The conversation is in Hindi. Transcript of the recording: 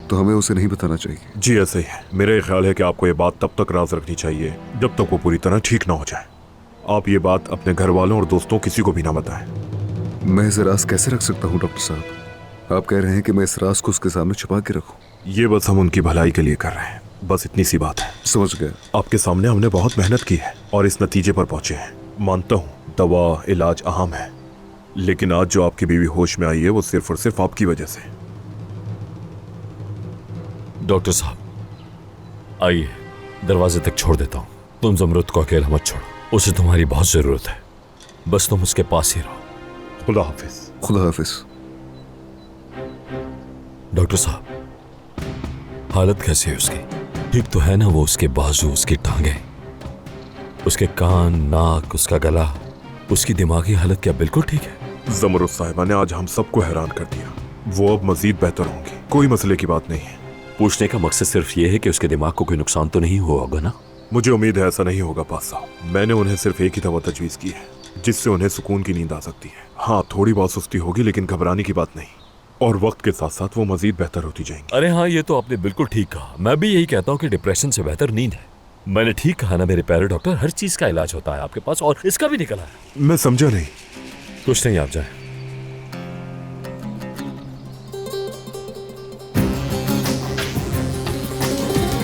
तो हमें उसे नहीं बताना चाहिए। जी ऐसे ही है। मेरा ये ख्याल है कि आपको ये बात तब तक राज रखनी चाहिए जब तक वो पूरी तरह ठीक ना हो जाए। आप ये बात अपने घर वालों और दोस्तों किसी को भी ना बताएं। मैं इसे राज कैसे रख सकता हूँ डॉक्टर साहब? आप कह रहे हैं कि मैं इस राज को उसके सामने छुपा के रखूं? ये बस हम उनकी भलाई के लिए कर रहे हैं, बस इतनी सी बात है। समझ गया। आपके सामने हमने बहुत मेहनत की है और इस नतीजे पर पहुंचे हैं। मानता हूं दवा इलाज अहम है, लेकिन आज जो आपकी बीवी होश में आई है वो सिर्फ और सिर्फ आपकी वजह से। डॉक्टर साहब आइए, दरवाजे तक छोड़ देता हूं। तुम जमरुद को अकेला मत छोड़ो, उसे तुम्हारी बहुत जरूरत है। बस तुम उसके पास ही रहो। खुदा हाफिज। खुदा हाफिज। डॉक्टर साहब, हालत कैसी है उसकी? ठीक तो है ना? वो उसके बाजू, उसकी टांगें, उसके कान, नाक, उसका गला, उसकी दिमागी हालत क्या बिल्कुल ठीक है? जमरुद साहिबा ने आज हम सबको हैरान कर दिया। वो अब मजीद बेहतर होंगी, कोई मसले की बात नहीं है। पूछने का मकसद सिर्फ ये है कि उसके दिमाग को कोई नुकसान तो नहीं हुआ होगा ना? मुझे उम्मीद है ऐसा नहीं होगा पास साहब। मैंने उन्हें सिर्फ एक ही दवा तजवीज़ की है जिससे उन्हें सुकून की नींद आ सकती है। हाँ, थोड़ी बहुत सुस्ती होगी लेकिन घबराने की बात नहीं, और वक्त के साथ साथ वो मजीद बेहतर होती जाएंगी। अरे हाँ, ये तो आपने बिल्कुल ठीक कहा। मैं भी यही कहता हूँ कि डिप्रेशन से बेहतर नींद है। मैंने ठीक कहा ना मेरे प्यारे डॉक्टर? हर चीज का इलाज होता है आपके पास, और इसका भी निकला है। मैं समझा नहीं। कुछ नहीं, आप जाए।